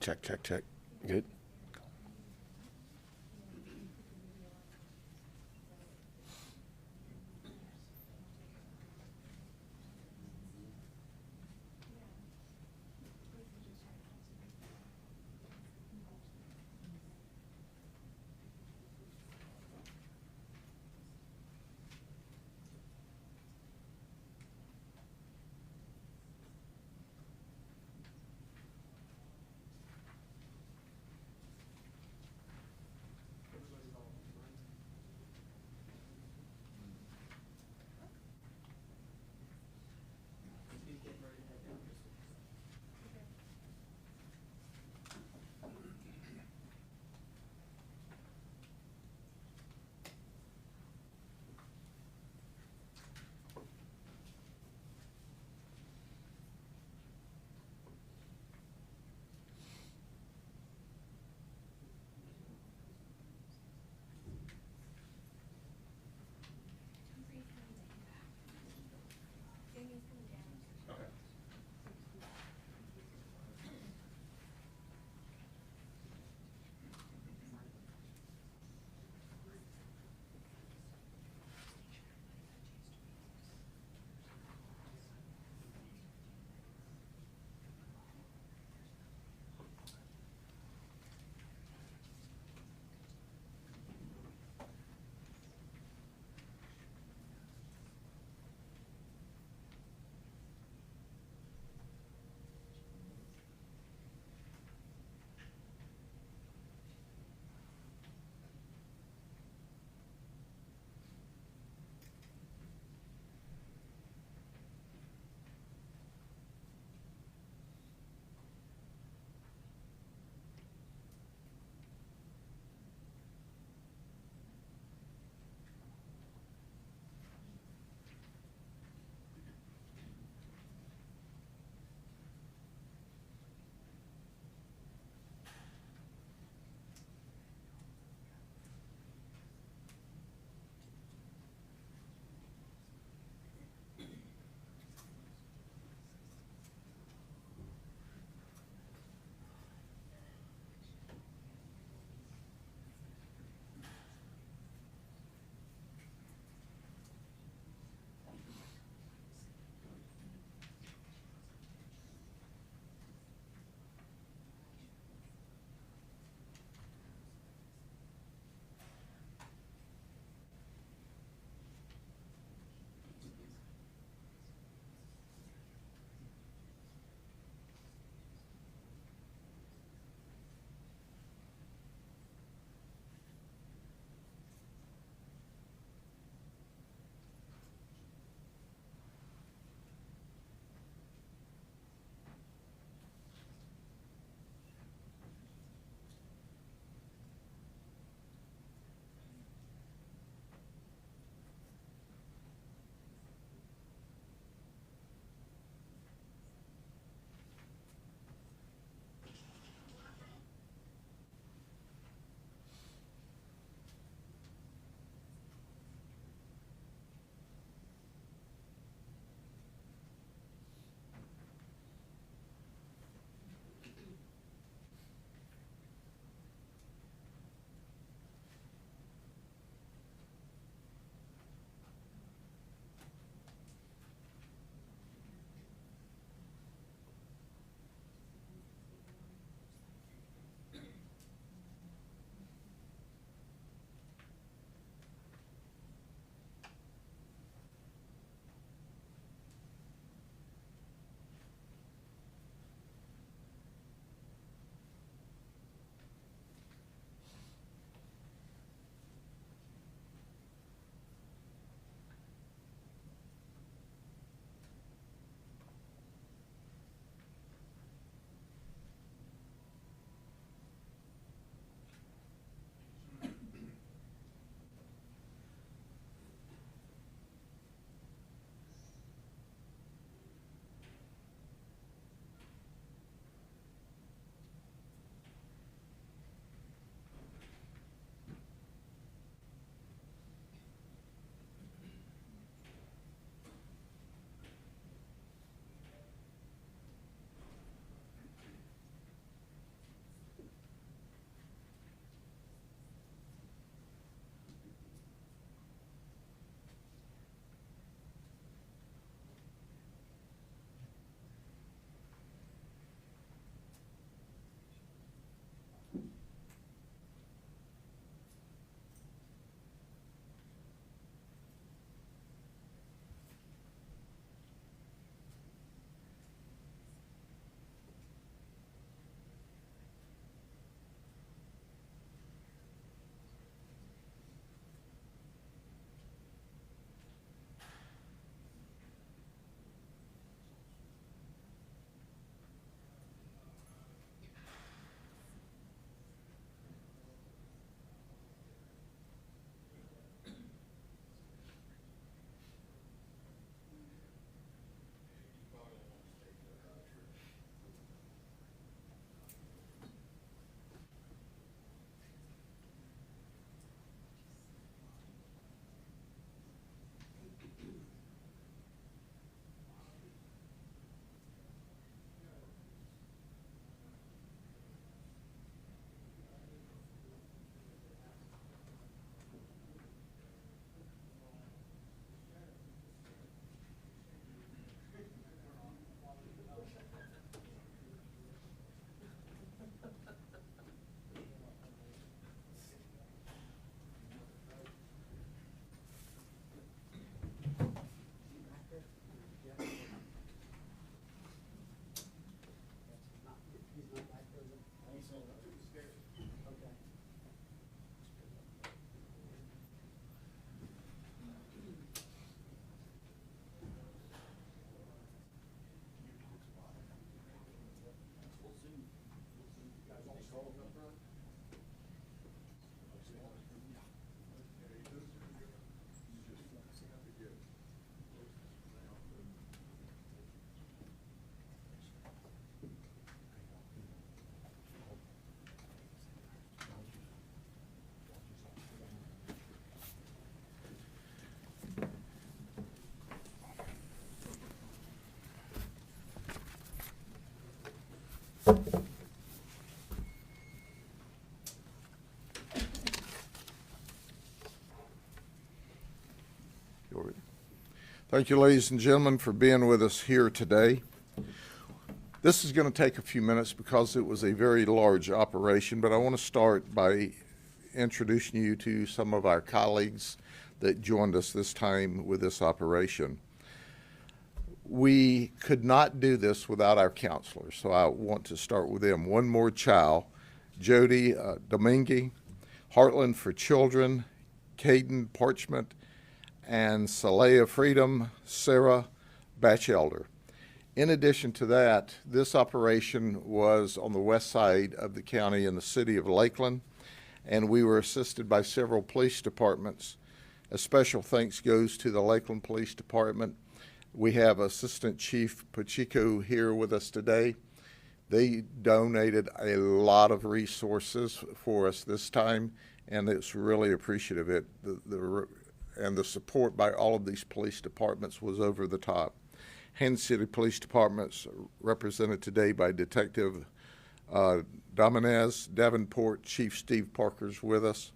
Check, check, check. Good. Thank you, ladies and gentlemen, for being with us here today. This is going to take a few minutes because it was a very large operation, but I want to start by introducing you to some of our colleagues that joined us this time with this operation. We could not do this without our counselors, so I want to start with them. One More Child, Jody Domingue, Heartland for Children, Caden Parchment, and Salea Freedom, Sarah Batchelder. In addition to that, this operation was on the west side of the county in the city of Lakeland, and we were assisted by several police departments. A special thanks goes to the Lakeland Police Department. We have Assistant Chief Pacheco here with us today. They donated a lot of resources for us this time, and it's really appreciative. And the support by all of these police departments was over the top. Haines City Police Department's represented today by Detective Dominez. Davenport Chief Steve Parker's with us.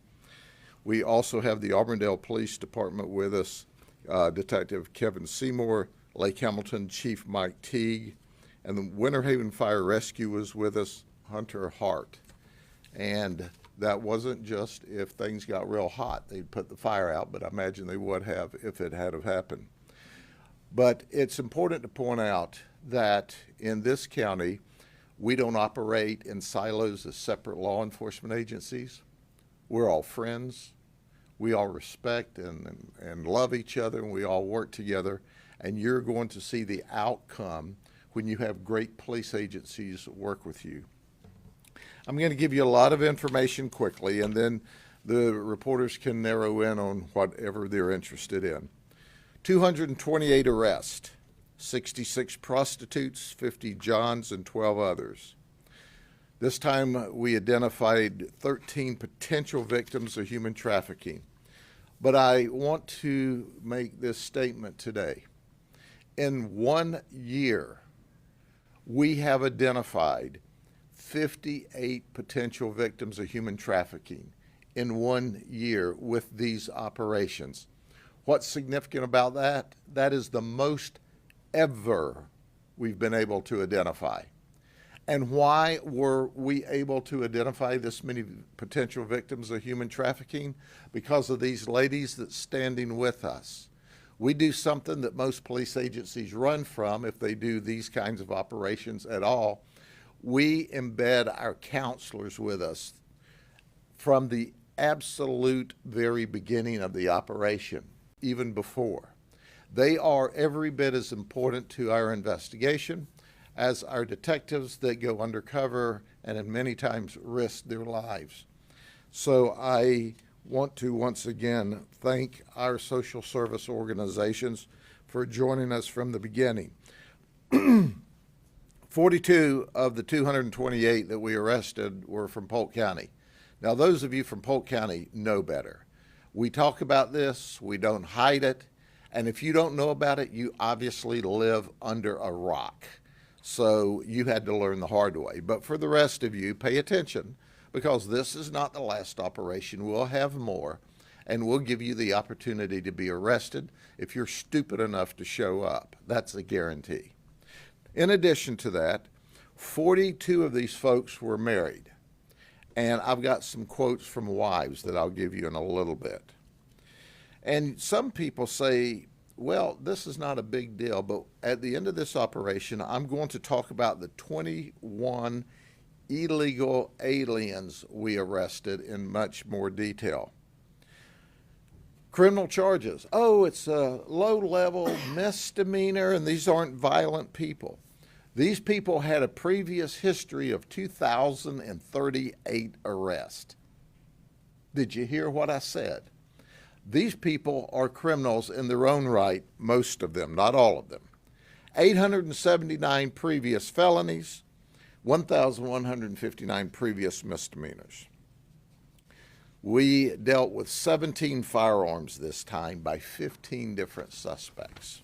We also have the Auburndale Police Department with us, Detective Kevin Seymour, Lake Hamilton Chief Mike Teague, and the Winter Haven Fire Rescue was with us, Hunter Hart. And that wasn't just if things got real hot, they'd put the fire out, but I imagine they would have if it had have happened. But it's important to point out that in this county, we don't operate in silos as separate law enforcement agencies. We're all friends. We all respect and love each other, and we all work together. And you're going to see the outcome when you have great police agencies work with you. I'm going to give you a lot of information quickly, and then the reporters can narrow in on whatever they're interested in. 228 arrests, 66 prostitutes, 50 Johns, and 12 others. This time we identified 13 potential victims of human trafficking. But I want to make this statement today. In 1 year, we have identified 58 potential victims of human trafficking in 1 year with these operations. What's significant about that? That is the most ever we've been able to identify. And why were we able to identify this many potential victims of human trafficking? Because of these ladies that's standing with us. We do something that most police agencies run from if they do these kinds of operations at all. We embed our counselors with us from the absolute very beginning of the operation, even before. They are every bit as important to our investigation as our detectives that go undercover and in many times risk their lives. So I want to once again thank our social service organizations for joining us from the beginning. 42 of the 228 that we arrested were from Polk County. Now, those of you from Polk County know better. We talk about this, we don't hide it, and if you don't know about it, you obviously live under a rock. So you had to learn the hard way. But for the rest of you, pay attention, because this is not the last operation. We'll have more, and we'll give you the opportunity to be arrested if you're stupid enough to show up. That's a guarantee. In addition to that, 42 of these folks were married. And I've got some quotes from wives that I'll give you in a little bit. And some people say, well, this is not a big deal, but at the end of this operation, I'm going to talk about the 21 illegal aliens we arrested in much more detail. Criminal charges. Oh, it's a low-level misdemeanor, and these aren't violent people. These people had a previous history of 2,038 arrests. Did you hear what I said? These people are criminals in their own right, most of them, not all of them. 879 previous felonies, 1,159 previous misdemeanors. We dealt with 17 firearms this time by 15 different suspects.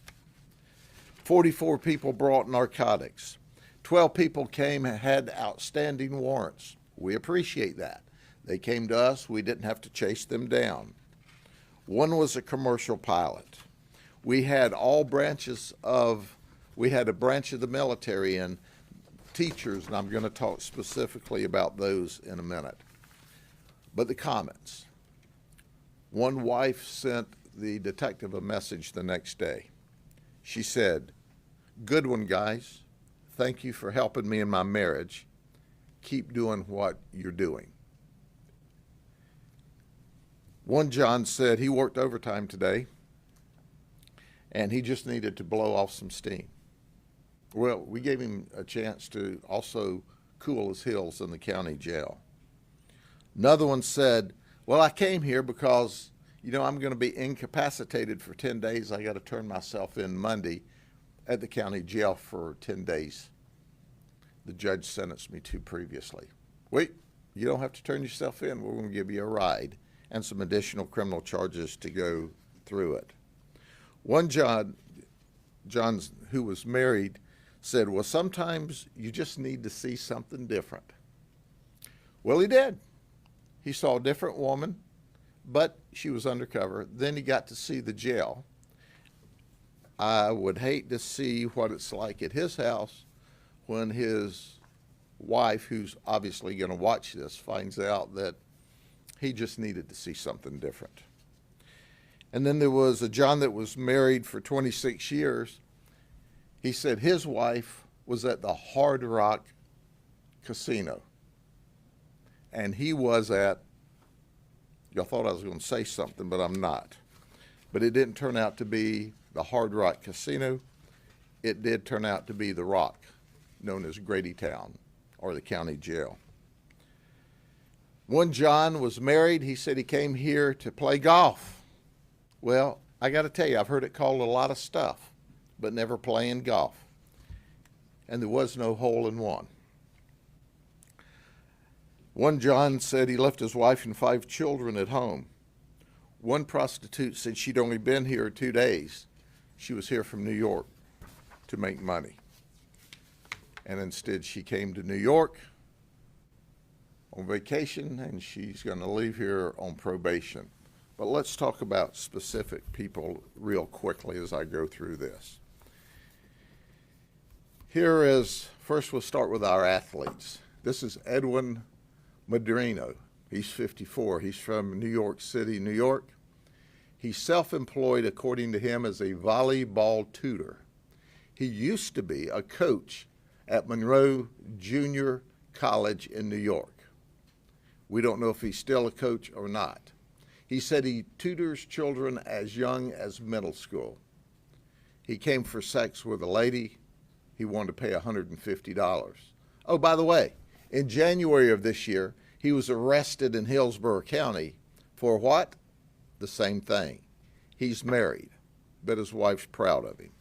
44 people brought narcotics. 12 people came and had outstanding warrants. We appreciate that. They came to us. We didn't have to chase them down. One was a commercial pilot. We had we had a branch of the military and teachers, and I'm going to talk specifically about those in a minute. But the comments. One wife sent the detective a message the next day. She said, "Good one, guys. Thank you for helping me in my marriage. Keep doing what you're doing." One John said he worked overtime today and he just needed to blow off some steam. Well, we gave him a chance to also cool his heels in the county jail. Another one said, "Well, I came here because, I'm going to be incapacitated for 10 days. I got to turn myself in Monday at the county jail for 10 days. The judge sentenced me to previously." Wait, you don't have to turn yourself in. We're going to give you a ride and some additional criminal charges to go through it. One John who was married said, "Well, sometimes you just need to see something different." Well, he did. He saw a different woman, but she was undercover. Then he got to see the jail. I would hate to see what it's like at his house when his wife, who's obviously going to watch this, finds out that he just needed to see something different. And then there was a John that was married for 26 years. He said his wife was at the Hard Rock Casino. And he was at, y'all thought I was going to say something, but I'm not. But it didn't turn out to be the Hard Rock Casino. It did turn out to be the Rock, known as Grady Town, or the county jail. One John was married. He said he came here to play golf. Well, I got to tell you, I've heard it called a lot of stuff, but never playing golf. And there was no hole in one. One John said he left his wife and 5 children at home. One prostitute said she'd only been here 2 days. She was here from New York to make money. And instead she came to New York on vacation, and she's going to leave here on probation. But let's talk about specific people real quickly as I go through this. First we'll start with our athletes. This is Edwin Madrino. He's 54. He's from New York City, New York. He's self-employed, according to him, as a volleyball tutor. He used to be a coach at Monroe Junior College in New York. We don't know if he's still a coach or not. He said he tutors children as young as middle school. He came for sex with a lady. He wanted to pay $150. Oh, by the way, in January of this year, he was arrested in Hillsborough County for what? The same thing. He's married, but his wife's proud of him.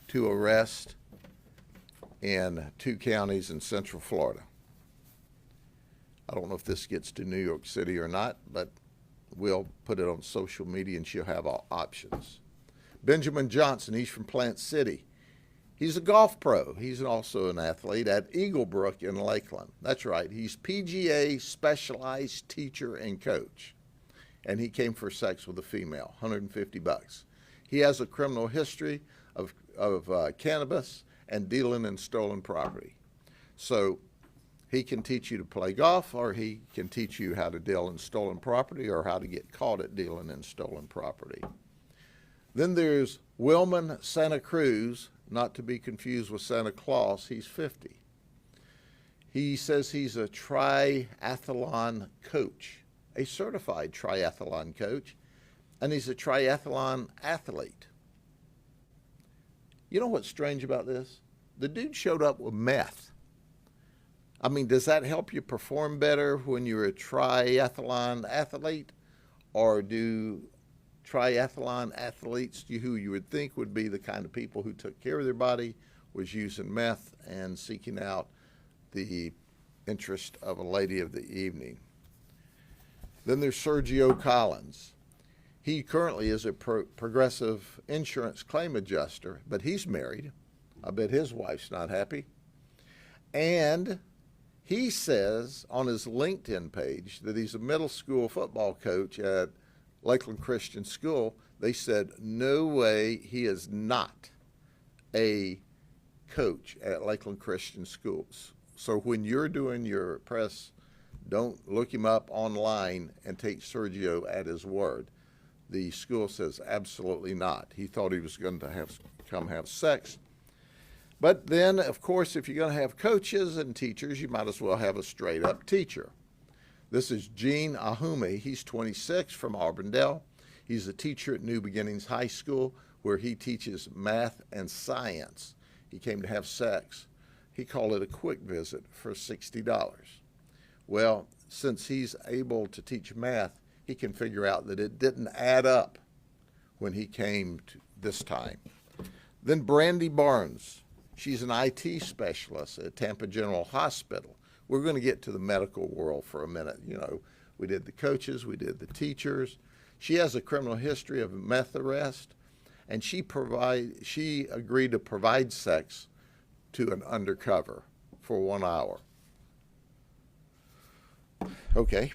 2 arrests in 2 counties in Central Florida. I don't know if this gets to New York City or not, but we'll put it on social media and she'll have all options. Benjamin Johnson, he's from Plant City. He's a golf pro. He's also an athlete at Eaglebrook in Lakeland. That's right. He's PGA specialized teacher and coach. And he came for sex with a female, $150. He has a criminal history of cannabis and dealing in stolen property. So he can teach you to play golf, or he can teach you how to deal in stolen property or how to get caught at dealing in stolen property. Then there's Wilman Santa Cruz, not to be confused with Santa Claus. He's 50. He says he's a triathlon coach, a certified triathlon coach, and he's a triathlon athlete. You know what's strange about this? The dude showed up with meth. I mean, does that help you perform better when you're a triathlon athlete? Or do triathlon athletes, who you would think would be the kind of people who took care of their body, was using meth and seeking out the interest of a lady of the evening? Then there's Sergio Collins. He currently is a progressive insurance claim adjuster, but he's married. I bet his wife's not happy. And he says on his LinkedIn page that he's a middle school football coach at Lakeland Christian School. They said, no way, he is not a coach at Lakeland Christian Schools. So when you're doing your press, don't look him up online and take Sergio at his word. The school says absolutely not. He thought he was going to come have sex. But then, of course, if you're going to have coaches and teachers, you might as well have a straight-up teacher. This is Gene Ahume. He's 26 from Auburndale. He's a teacher at New Beginnings High School where he teaches math and science. He came to have sex. He called it a quick visit for $60. Well, since he's able to teach math, he can figure out that it didn't add up when he came to this time. Then Brandy Barnes. She's an IT specialist at Tampa General Hospital. We're going to get to the medical world for a minute. You know, we did the coaches, we did the teachers. She has a criminal history of meth arrest, and she agreed to provide sex to an undercover for 1 hour. Okay.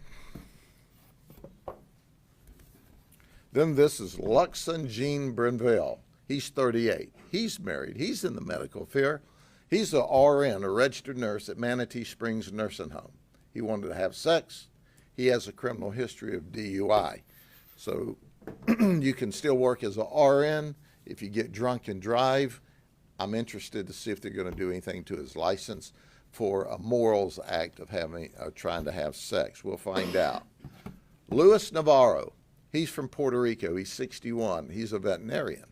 Then this is Luxon Jean Brinville. He's 38. He's married. He's in the medical field. He's a RN, a registered nurse at Manatee Springs Nursing Home. He wanted to have sex. He has a criminal history of DUI. So you can still work as a RN. If you get drunk and drive, I'm interested to see if they're going to do anything to his license for a morals act of trying to have sex. We'll find out. Luis Navarro. He's from Puerto Rico. He's 61. He's a veterinarian.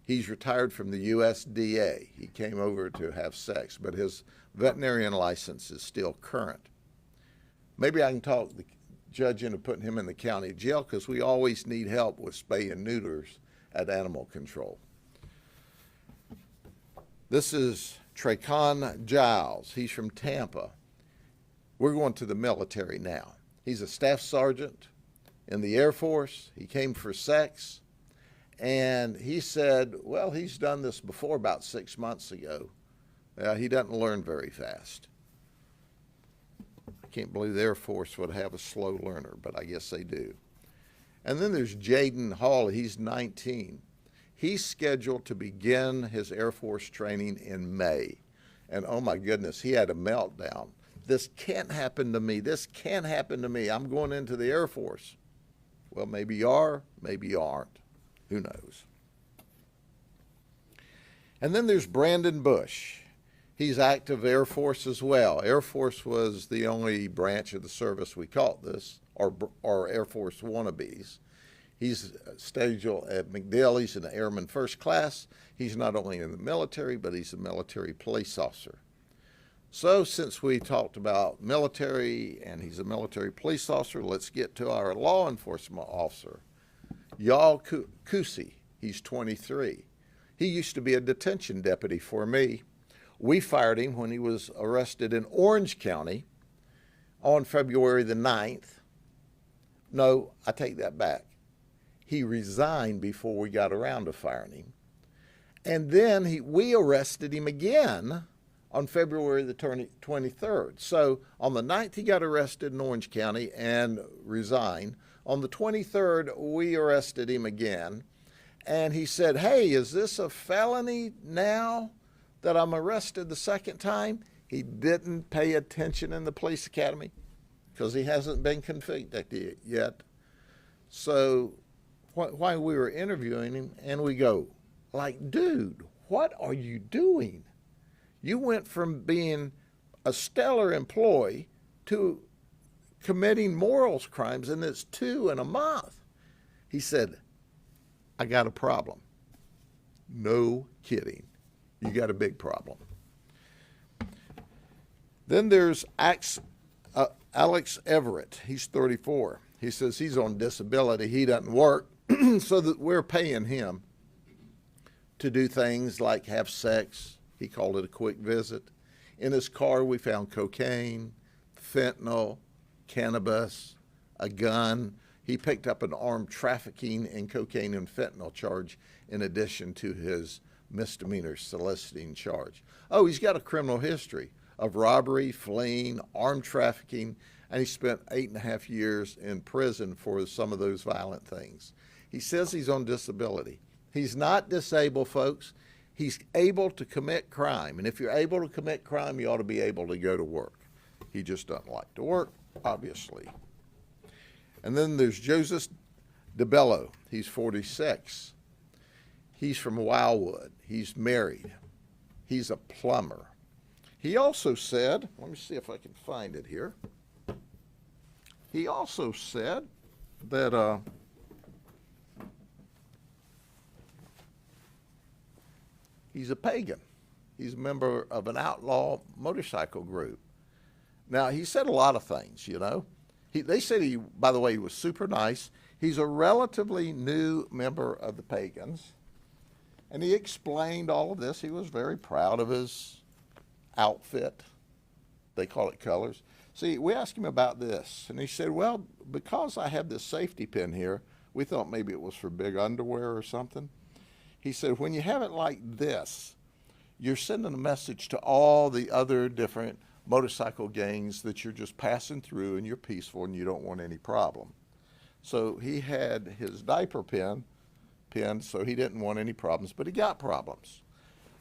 He's retired from the USDA. He came over to have sex, but his veterinarian license is still current. Maybe I can talk the judge into putting him in the county jail because we always need help with spay and neuters at animal control. This is Tracon Giles. He's from Tampa. We're going to the military now. He's a staff sergeant in the Air Force. He came for sex. And he said, well, he's done this before about 6 months ago. He doesn't learn very fast. I can't believe the Air Force would have a slow learner, but I guess they do. And then there's Jaden Hall. He's 19. He's scheduled to begin his Air Force training in May. And oh my goodness, he had a meltdown. This can't happen to me. This can't happen to me. I'm going into the Air Force. Well, maybe you are, maybe you aren't. Who knows? And then there's Brandon Bush. He's active Air Force as well. Air Force was the only branch of the service we caught this, or Air Force wannabes. He's scheduled at MacDill. He's an Airman First Class. He's not only in the military, but he's a military police officer. So since we talked about military and he's a military police officer, let's get to our law enforcement officer. Yal Kusi, he's 23. He used to be a detention deputy for me. We fired him when he was arrested in Orange County on February the 9th. No, I take that back. He resigned before we got around to firing him. And then we arrested him again on February the 23rd. So on the 9th, he got arrested in Orange County and resigned. On the 23rd, we arrested him again, and he said, hey, is this a felony now that I'm arrested the second time? He didn't pay attention in the police academy because he hasn't been convicted yet. So while we were interviewing him, and we go, like, dude, what are you doing? You went from being a stellar employee to committing morals crimes, and it's 2 in a month. He said, I got a problem. No kidding. You got a big problem. Then there's Alex Everett. He's 34. He says he's on disability. He doesn't work, so that we're paying him to do things like have sex. He called it a quick visit. In his car, we found cocaine, fentanyl, cannabis, a gun. He picked up an armed trafficking and cocaine and fentanyl charge in addition to his misdemeanor soliciting charge. Oh, he's got a criminal history of robbery, fleeing, armed trafficking, and he spent 8.5 years in prison for some of those violent things. He says he's on disability. He's not disabled, folks. He's able to commit crime. And if you're able to commit crime, you ought to be able to go to work. He just doesn't like to work, obviously. And then there's Joseph DeBello. He's 46. He's from Wildwood. He's married. He's a plumber. He also said, let me see if I can find it here. He also said that he's a pagan. He's a member of an outlaw motorcycle group. Now, he said a lot of things, you know. They said he, by the way, he was super nice. He's a relatively new member of the pagans. And he explained all of this. He was very proud of his outfit. They call it colors. See, we asked him about this, and he said, well, because I have this safety pin here, we thought maybe it was for big underwear or something. He said, when you have it like this, you're sending a message to all the other different motorcycle gangs that you're just passing through and you're peaceful and you don't want any problem. So he had his diaper pin, so he didn't want any problems, but he got problems.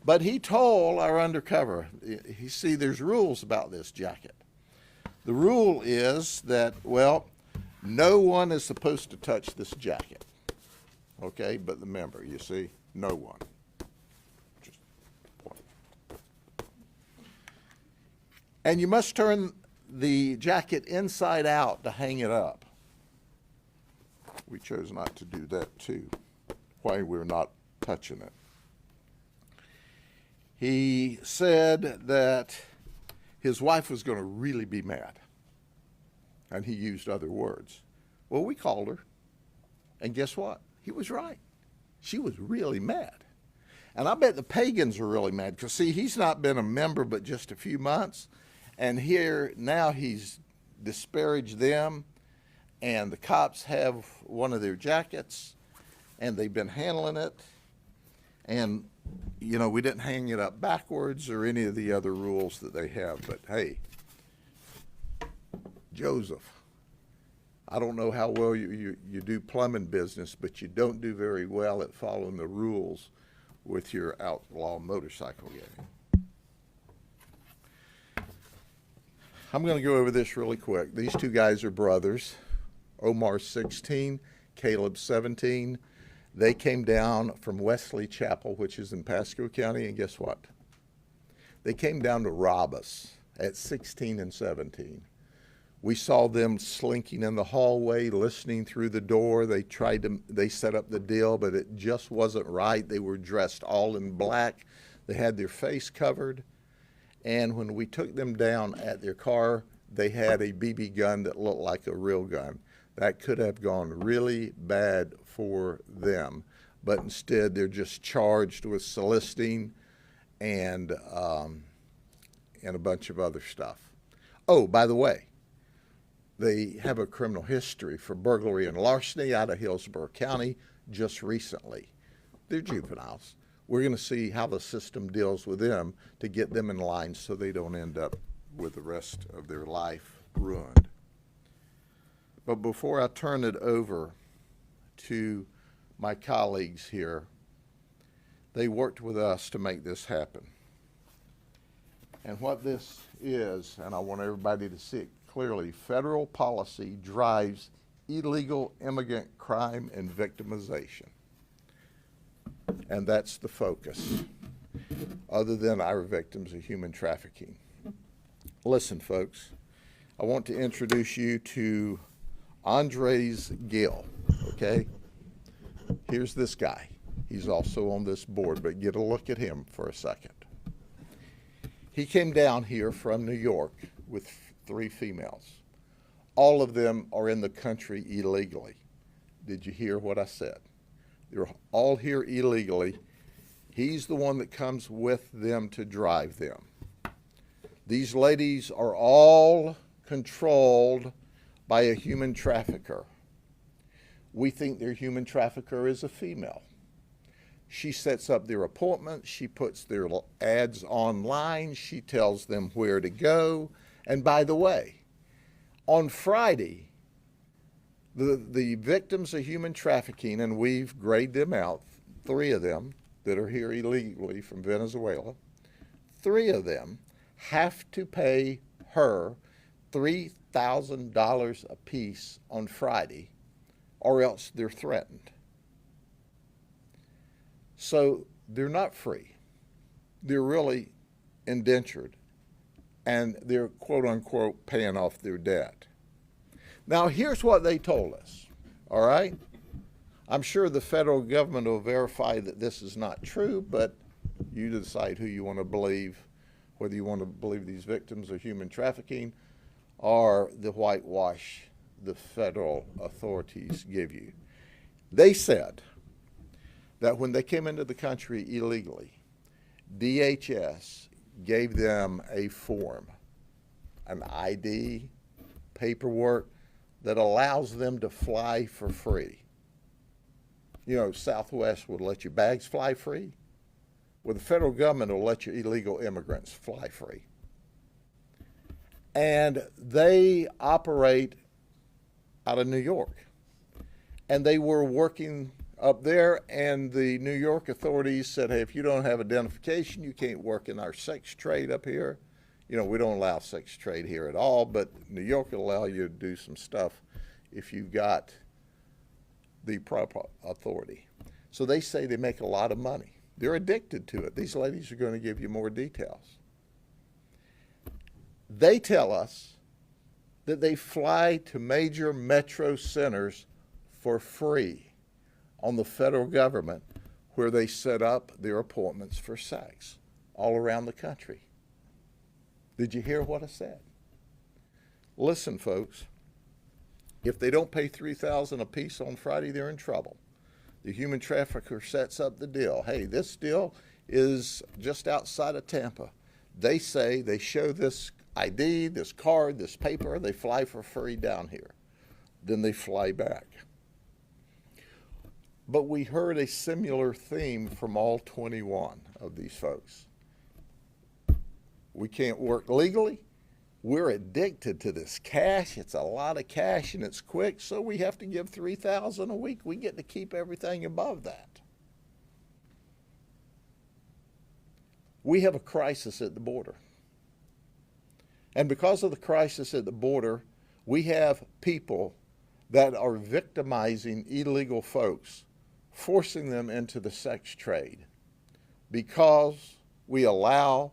But he told our undercover, you see, there's rules about this jacket. The rule is that, well, no one is supposed to touch this jacket, okay, but the member, you see, no one. Just point. And you must turn the jacket inside out to hang it up. We chose not to do that too, why we're not touching it. He said that his wife was going to really be mad, and he used other words. Well, we called her, and guess what? He was right. She was really mad. And I bet the pagans are really mad, because see, he's not been a member but just a few months, and here now he's disparaged them, and the cops have one of their jackets, and they've been handling it, and you know, we didn't hang it up backwards or any of the other rules that they have, but hey, Joseph, I don't know how well you do plumbing business, but you don't do very well at following the rules with your outlaw motorcycle gang. I'm going to go over this really quick. These two guys are brothers. Omar's 16, Caleb's 17. They came down from Wesley Chapel, which is in Pasco County, and guess what? They came down to rob us at 16 and 17. We saw them slinking in the hallway, listening through the door. They set up the deal, but it just wasn't right. They were dressed all in black. They had their face covered. And when we took them down at their car, they had a BB gun that looked like a real gun. That could have gone really bad for them, but instead they're just charged with soliciting and a bunch of other stuff. Oh, by the way, they have a criminal history for burglary and larceny out of Hillsborough County just recently. They're juveniles. We're going to see how the system deals with them to get them in line so they don't end up with the rest of their life ruined. But before I turn it over to my colleagues here, they worked with us to make this happen. And what this is, and I want everybody to see it clearly, federal policy drives illegal immigrant crime and victimization. And that's the focus, other than our victims of human trafficking. Listen, folks, I want to introduce you to Andres Gill, okay? Here's this guy. He's also on this board, but get a look at him for a second. He came down here from New York with 3 females. All of them are in the country illegally. Did you hear what I said? They're all here illegally. He's the one that comes with them to drive them. These ladies are all controlled by a human trafficker. We think their human trafficker is a female. She sets up their appointments, she puts their ads online, she tells them where to go. And by the way, on Friday, The victims of human trafficking, and we've graded them out, 3 of them that are here illegally from Venezuela, 3 of them have to pay her $3,000 apiece on Friday, or else they're threatened. So they're not free. They're really indentured, and they're quote unquote paying off their debt. Now, here's what they told us, all right? I'm sure the federal government will verify that this is not true, but you decide who you want to believe, whether you want to believe these victims of human trafficking or the whitewash the federal authorities give you. They said that when they came into the country illegally, DHS gave them a form, an ID, paperwork that allows them to fly for free. You know, Southwest would let your bags fly free. Well, the federal government will let your illegal immigrants fly free. And they operate out of New York. And they were working up there, and the New York authorities said, hey, if you don't have identification, you can't work in our sex trade up here. You know, we don't allow sex trade here at all, but New York will allow you to do some stuff if you've got the proper authority. So they say they make a lot of money. They're addicted to it. These ladies are going to give you more details. They tell us that they fly to major metro centers for free on the federal government, where they set up their appointments for sex all around the country. Did you hear what I said? Listen, folks, if they don't pay $3,000 apiece on Friday, they're in trouble. The human trafficker sets up the deal. Hey, this deal is just outside of Tampa. They say they show this ID, this card, this paper, they fly for free down here. Then they fly back. But we heard a similar theme from all 21 of these folks. We can't work legally. We're addicted to this cash. It's a lot of cash and it's quick, so we have to give $3,000 a week. We get to keep everything above that. We have a crisis at the border. And because of the crisis at the border, we have people that are victimizing illegal folks, forcing them into the sex trade because we allow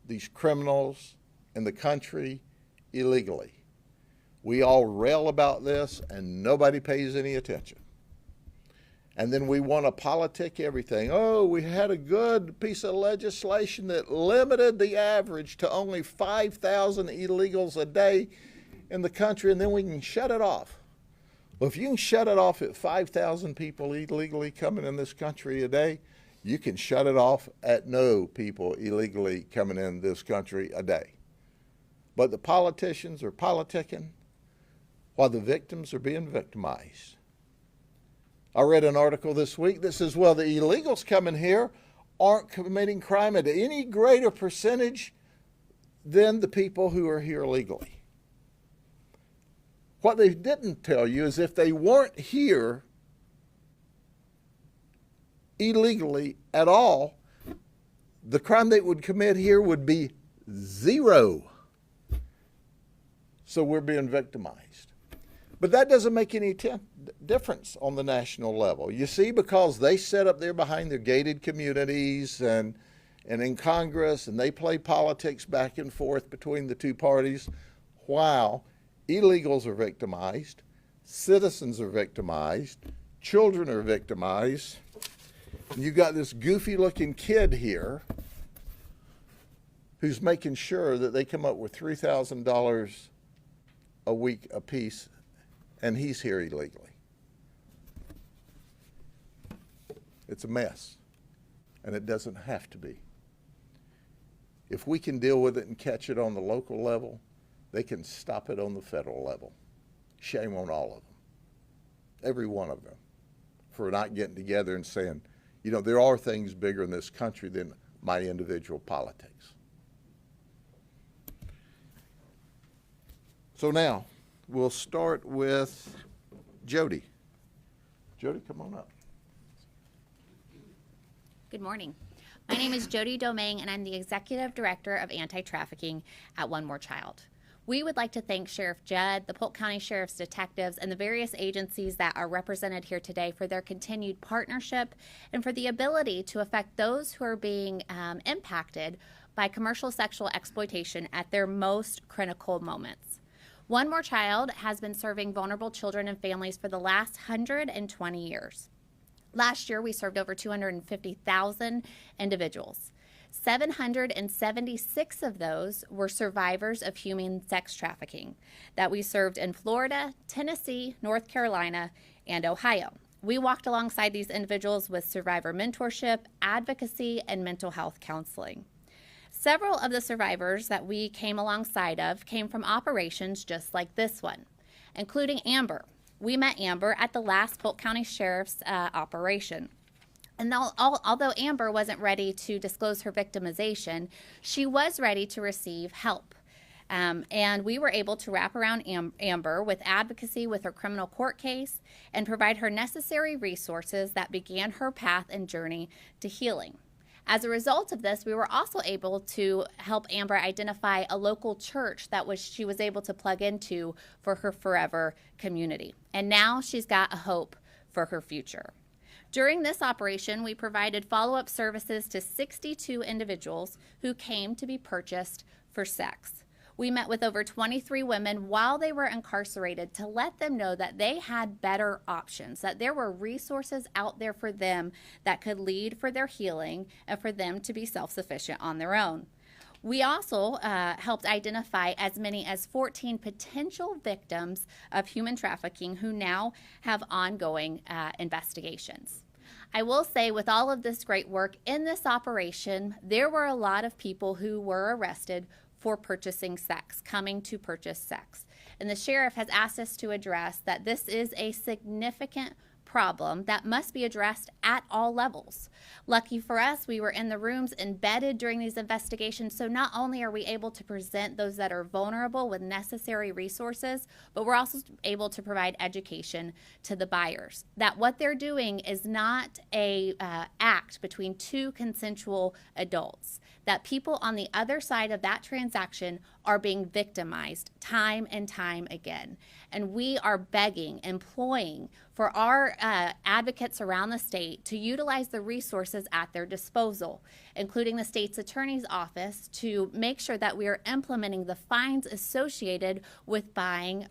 these criminals in the country illegally. We all rail about this and nobody pays any attention. And then we want to politic everything. Oh, we had a good piece of legislation that limited the average to only 5,000 illegals a day in the country, and then we can shut it off. Well, if you can shut it off at 5,000 people illegally coming in this country a day, you can shut it off at no people illegally coming in this country a day. But the politicians are politicking while the victims are being victimized. I read an article this week that says, well, the illegals coming here aren't committing crime at any greater percentage than the people who are here legally. What they didn't tell you is if they weren't here illegally at all, the crime they would commit here would be 0. So we're being victimized. But that doesn't make any difference on the national level. You see, because they sit up there behind their gated communities and in Congress, and they play politics back and forth between the two parties, while illegals are victimized, citizens are victimized, children are victimized. And you've got this goofy-looking kid here who's making sure that they come up with $3,000 a week apiece, and he's here illegally. It's a mess, and it doesn't have to be. If we can deal with it and catch it on the local level, they can stop it on the federal level. Shame on all of them, every one of them, for not getting together and saying, you know, there are things bigger in this country than my individual politics. So now, we'll start with Jody. Jody, come on up. Good morning. My name is Jody Domingue, and I'm the Executive Director of Anti-Trafficking at One More Child. We would like to thank Sheriff Judd, the Polk County Sheriff's detectives, and the various agencies that are represented here today for their continued partnership and for the ability to affect those who are being impacted by commercial sexual exploitation at their most critical moments. One More Child has been serving vulnerable children and families for the last 120 years. Last year, we served over 250,000 individuals. 776 of those were survivors of human sex trafficking that we served in Florida, Tennessee, North Carolina, and Ohio. We walked alongside these individuals with survivor mentorship, advocacy, and mental health counseling. Several of the survivors that we came alongside of came from operations just like this one, including Amber. We met Amber at the last Polk County Sheriff's operation. And although Amber wasn't ready to disclose her victimization, she was ready to receive help. And we were able to wrap around Amber with advocacy with her criminal court case and provide her necessary resources that began her path and journey to healing. As a result of this, we were also able to help Amber identify a local church that she was able to plug into for her forever community. And now she's got a hope for her future. During this operation, we provided follow-up services to 62 individuals who came to be purchased for sex. We met with over 23 women while they were incarcerated to let them know that they had better options, that there were resources out there for them that could lead for their healing and for them to be self-sufficient on their own. We also helped identify as many as 14 potential victims of human trafficking who now have ongoing investigations. I will say, with all of this great work in this operation, there were a lot of people who were arrested for purchasing sex, coming to purchase sex. And the sheriff has asked us to address that this is a significant problem that must be addressed at all levels. Lucky for us, we were in the rooms embedded during these investigations, so not only are we able to present those that are vulnerable with necessary resources, but we're also able to provide education to the buyers that what they're doing is not a act between two consensual adults, that people on the other side of that transaction are being victimized time and time again. And we are begging, imploring for our advocates around the state to utilize the resources at their disposal, including the state's attorney's office, to make sure that we are implementing the fines associated with buying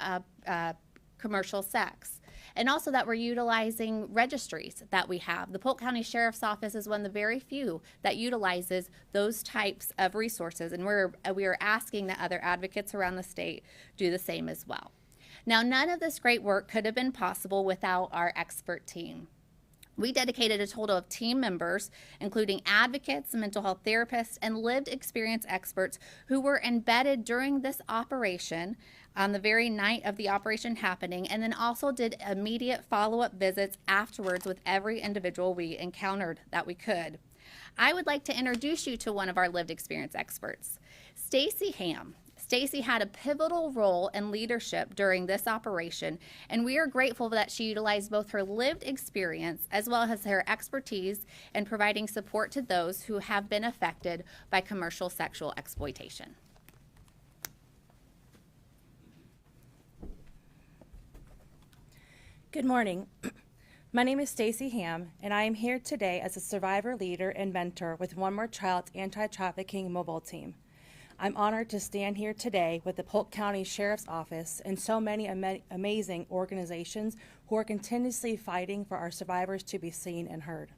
commercial sex. And also that we're utilizing registries that we have. The Polk County Sheriff's Office is one of the very few that utilizes those types of resources, and we are asking that other advocates around the state do the same as well. Now, none of this great work could have been possible without our expert team. We dedicated a total of team members, including advocates, mental health therapists, and lived experience experts who were embedded during this operation on the very night of the operation happening, and then also did immediate follow-up visits afterwards with every individual we encountered that we could. I would like to introduce you to one of our lived experience experts, Stacy Ham. Stacy had a pivotal role in leadership during this operation, and we are grateful that she utilized both her lived experience as well as her expertise in providing support to those who have been affected by commercial sexual exploitation. Good morning. My name is Stacy Ham, and I am here today as a survivor leader and mentor with One More Child's anti-trafficking mobile team. I'm honored to stand here today with the Polk County Sheriff's Office and so many amazing organizations who are continuously fighting for our survivors to be seen and heard.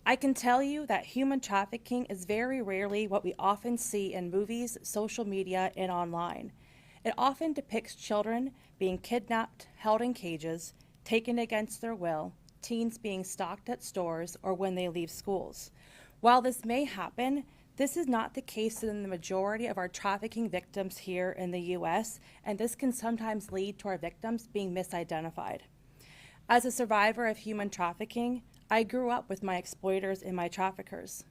I can tell you that human trafficking is very rarely what we often see in movies, social media, and online. It often depicts children being kidnapped, held in cages, taken against their will, teens being stalked at stores or when they leave schools. While this may happen, this is not the case in the majority of our trafficking victims here in the U.S., and this can sometimes lead to our victims being misidentified. As a survivor of human trafficking, I grew up with my exploiters and my traffickers.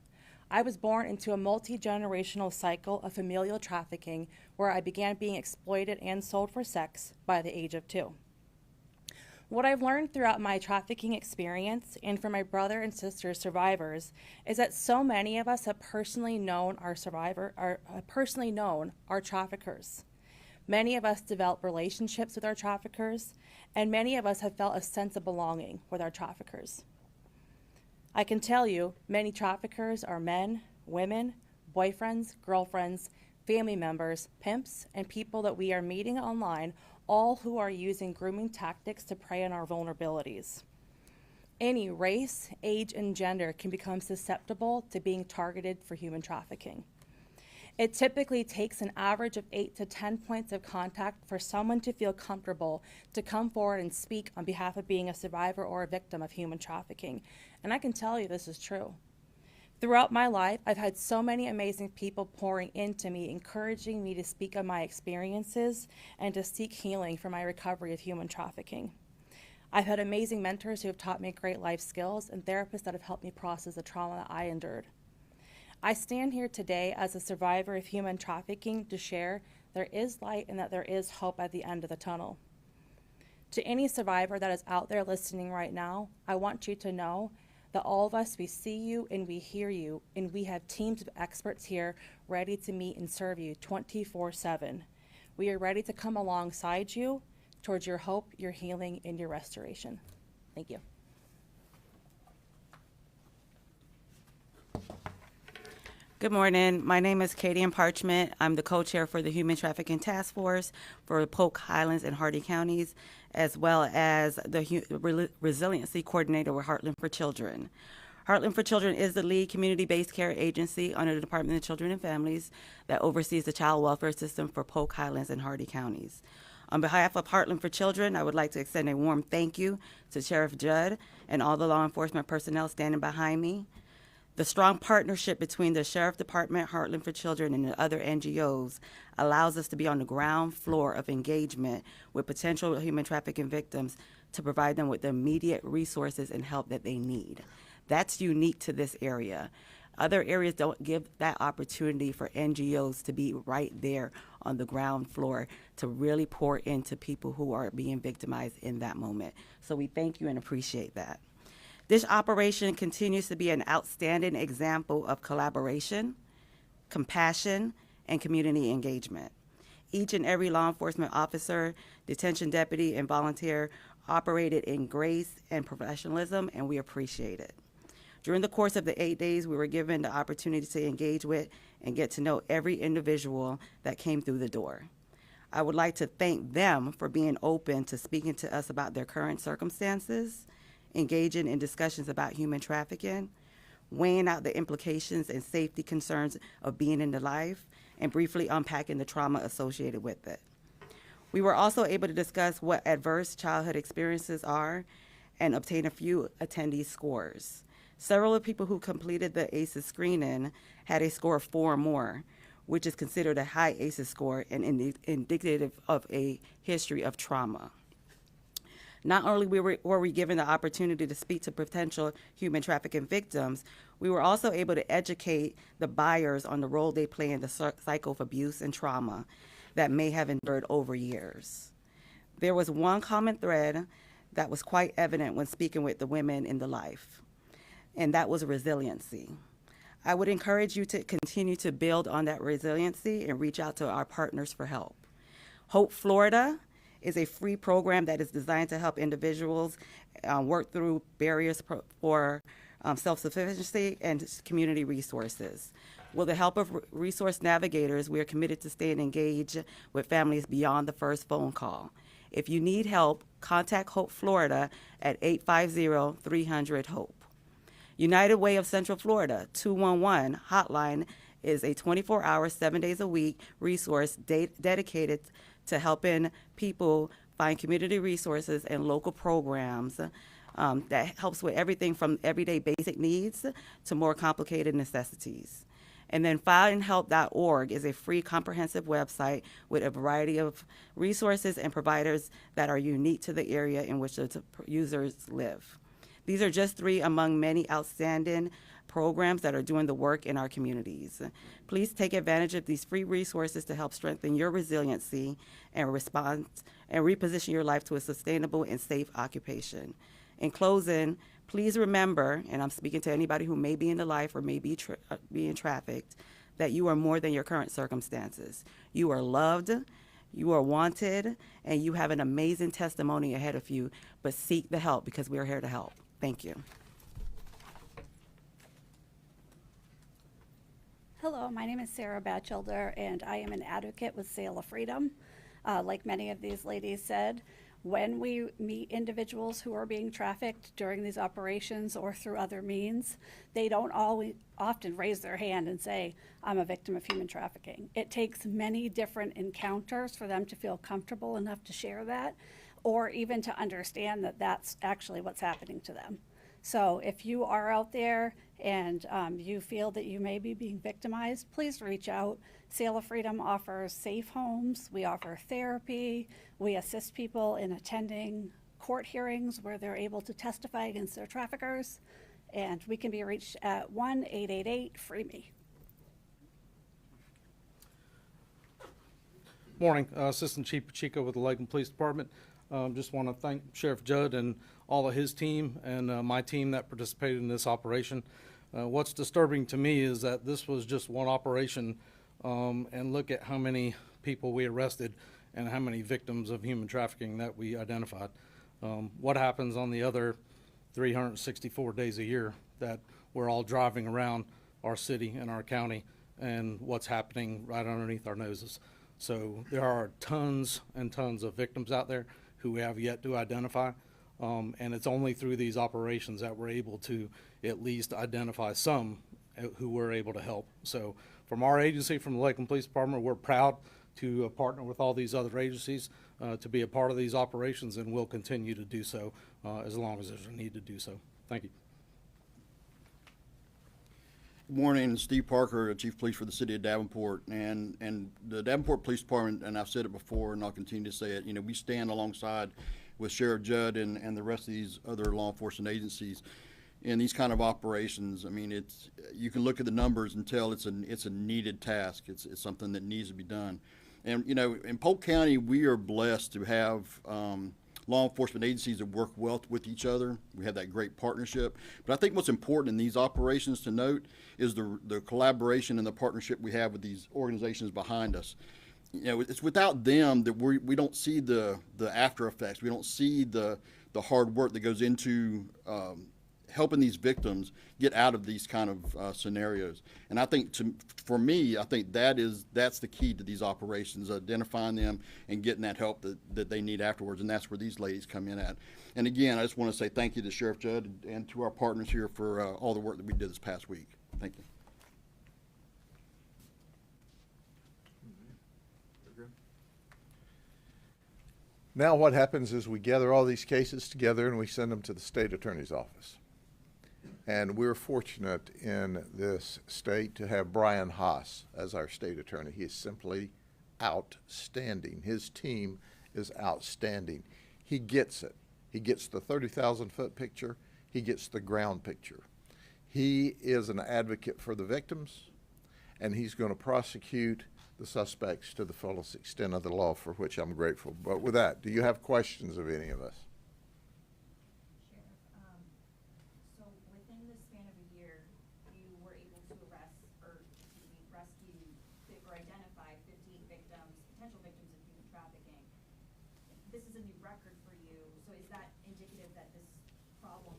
I was born into a multi-generational cycle of familial trafficking where I began being exploited and sold for sex by the age of 2. What I've learned throughout my trafficking experience and from my brother and sister survivors is that so many of us have personally known our traffickers. Many of us develop relationships with our traffickers, and many of us have felt a sense of belonging with our traffickers. I can tell you, many traffickers are men, women, boyfriends, girlfriends, family members, pimps, and people that we are meeting online, all who are using grooming tactics to prey on our vulnerabilities. Any race, age, and gender can become susceptible to being targeted for human trafficking. It typically takes an average of 8 to 10 points of contact for someone to feel comfortable to come forward and speak on behalf of being a survivor or a victim of human trafficking. And I can tell you this is true. Throughout my life, I've had so many amazing people pouring into me, encouraging me to speak on my experiences and to seek healing for my recovery of human trafficking. I've had amazing mentors who have taught me great life skills and therapists that have helped me process the trauma that I endured. I stand here today as a survivor of human trafficking to share there is light and that there is hope at the end of the tunnel. To any survivor that is out there listening right now, I want you to know that all of us, we see you and we hear you, and we have teams of experts here ready to meet and serve you 24/7. We are ready to come alongside you towards your hope, your healing, and your restoration. Thank you. Good morning. My name is Katie Parchment. I'm the co-chair for the Human Trafficking Task Force for Polk, Highlands, and Hardy counties, as well as the Resiliency Coordinator with Heartland for Children. Heartland for Children is the lead community-based care agency under the Department of Children and Families that oversees the child welfare system for Polk, Highlands, and Hardy counties. On behalf of Heartland for Children, I would like to extend a warm thank you to Sheriff Judd and all the law enforcement personnel standing behind me. The strong partnership between the Sheriff Department, Heartland for Children, and the other NGOs allows us to be on the ground floor of engagement with potential human trafficking victims to provide them with the immediate resources and help that they need. That's unique to this area. Other areas don't give that opportunity for NGOs to be right there on the ground floor to really pour into people who are being victimized in that moment. So we thank you and appreciate that. This operation continues to be an outstanding example of collaboration, compassion, and community engagement. Each and every law enforcement officer, detention deputy, and volunteer operated in grace and professionalism, and we appreciate it. During the course of the 8 days, we were given the opportunity to engage with and get to know every individual that came through the door. I would like to thank them for being open to speaking to us about their current circumstances, engaging in discussions about human trafficking, weighing out the implications and safety concerns of being in the life, and briefly unpacking the trauma associated with it. We were also able to discuss what adverse childhood experiences are and obtain a few attendee scores. Several of the people who completed the ACEs screening had a score of 4 or more, which is considered a high ACEs score and indicative of a history of trauma. Not only were we given the opportunity to speak to potential human trafficking victims, we were also able to educate the buyers on the role they play in the cycle of abuse and trauma that may have endured over years. There was one common thread that was quite evident when speaking with the women in the life, and that was resiliency. I would encourage you to continue to build on that resiliency and reach out to our partners for help. Hope Florida is a free program that is designed to help individuals work through barriers for self-sufficiency and community resources. With the help of resource navigators, we are committed to staying engaged with families beyond the first phone call. If you need help, contact Hope Florida at 850-300-HOPE. United Way of Central Florida 211 hotline is a 24-hour, 7 days a week resource dedicated to helping people find community resources and local programs that helps with everything from everyday basic needs to more complicated necessities. And then findhelp.org is a free comprehensive website with a variety of resources and providers that are unique to the area in which the users live. These are just 3 among many outstanding programs that are doing the work in our communities. Please take advantage of these free resources to help strengthen your resiliency and response and reposition your life to a sustainable and safe occupation. In closing, please remember, and I'm speaking to anybody who may be in the life or may be being trafficked, that you are more than your current circumstances. You are loved, you are wanted, and you have an amazing testimony ahead of you, but seek the help because we are here to help. Thank you. Hello, my name is Sarah Batchelder, and I am an advocate with Sail of Freedom. Like many of these ladies said, when we meet individuals who are being trafficked during these operations or through other means, they don't often raise their hand and say, I'm a victim of human trafficking. It takes many different encounters for them to feel comfortable enough to share that, or even to understand that that's actually what's happening to them. So if you are out there and you feel that you may be being victimized, please reach out. Sail of Freedom offers safe homes. We offer therapy. We assist people in attending court hearings where they're able to testify against their traffickers. And we can be reached at 1-888-FREE-ME. Morning, Assistant Chief Pacheco with the Lakeland Police Department. Just want to thank Sheriff Judd and all of his team and my team that participated in this operation. What's disturbing to me is that this was just one operation, and look at how many people we arrested and how many victims of human trafficking that we identified. What happens on the other 364 days a year that we're all driving around our city and our county, and what's happening right underneath our noses. So there are tons and tons of victims out there who we have yet to identify, and it's only through these operations that we're able to at least identify some who we're able to help. So from our agency, from the Lakeland Police Department, we're proud to partner with all these other agencies to be a part of these operations, and we'll continue to do so as long as there's a need to do so. Thank you. Good morning, Steve Parker, Chief of Police for the City of Davenport, and the Davenport Police Department, and I've said it before and I'll continue to say it, you know, we stand alongside with Sheriff Judd and the rest of these other law enforcement agencies in these kind of operations. I mean, you can look at the numbers and tell it's a needed task. It's something that needs to be done. And, you know, in Polk County, we are blessed to have law enforcement agencies that work well with each other. We have that great partnership. But I think what's important in these operations to note is the collaboration and the partnership we have with these organizations behind us. You know, it's without them that we don't see the after effects. We don't see the hard work that goes into helping these victims get out of these kind of scenarios. And I think for me, I think that's the key to these operations, identifying them and getting that help that they need afterwards. And that's where these ladies come in at. And again, I just want to say thank you to Sheriff Judd and to our partners here for all the work that we did this past week. Thank you. Now what happens is we gather all these cases together and we send them to the state attorney's office. And we're fortunate in this state to have Brian Haas as our state attorney. He is simply outstanding. His team is outstanding. He gets it. He gets the 30,000-foot picture. He gets the ground picture. He is an advocate for the victims, and he's going to prosecute the suspects to the fullest extent of the law, for which I'm grateful. But with that, do you have questions of any of us? So within the span of a year, you were able to rescue or identify 15 victims, potential victims of human trafficking. This is a new record for you. So is that indicative that this problem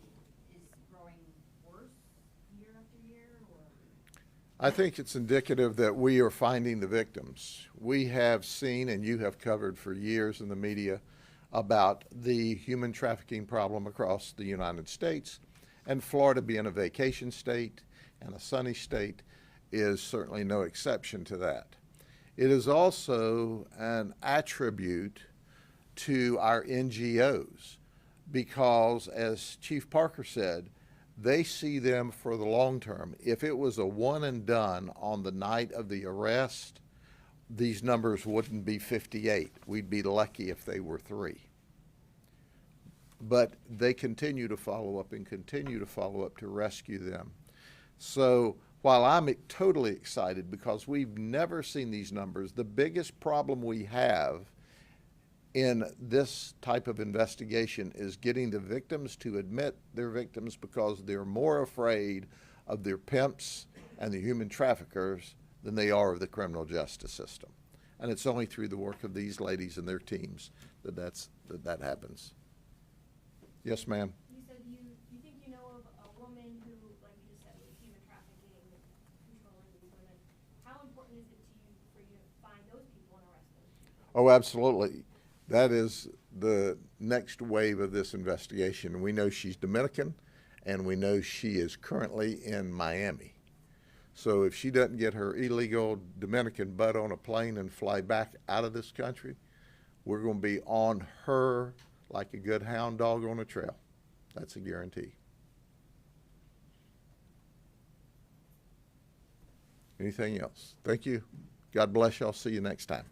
is growing worse year after year, or? I think it's indicative that we are finding the victims. We have seen, and you have covered for years in the media, about the human trafficking problem across the United States. And Florida, being a vacation state and a sunny state, is certainly no exception to that. It is also an attribute to our NGOs because, as Chief Parker said, they see them for the long term. If it was a one and done on the night of the arrest, these numbers wouldn't be 58. We'd be lucky if they were 3. But they continue to follow up and continue to follow up to rescue them. So while I'm totally excited because we've never seen these numbers, the biggest problem we have in this type of investigation is getting the victims to admit they're victims because they're more afraid of their pimps and the human traffickers than they are of the criminal justice system. And it's only through the work of these ladies and their teams that happens. Yes, ma'am. You said you think you know of a woman who, like you just said, was human trafficking, controlling these women. How important is it to you for you to find those people and arrest those people? Oh, absolutely. That is the next wave of this investigation. We know she's Dominican, and we know she is currently in Miami. So if she doesn't get her illegal Dominican butt on a plane and fly back out of this country, we're going to be on her like a good hound dog on a trail. That's a guarantee. Anything else? Thank you. God bless you. I'll see you next time.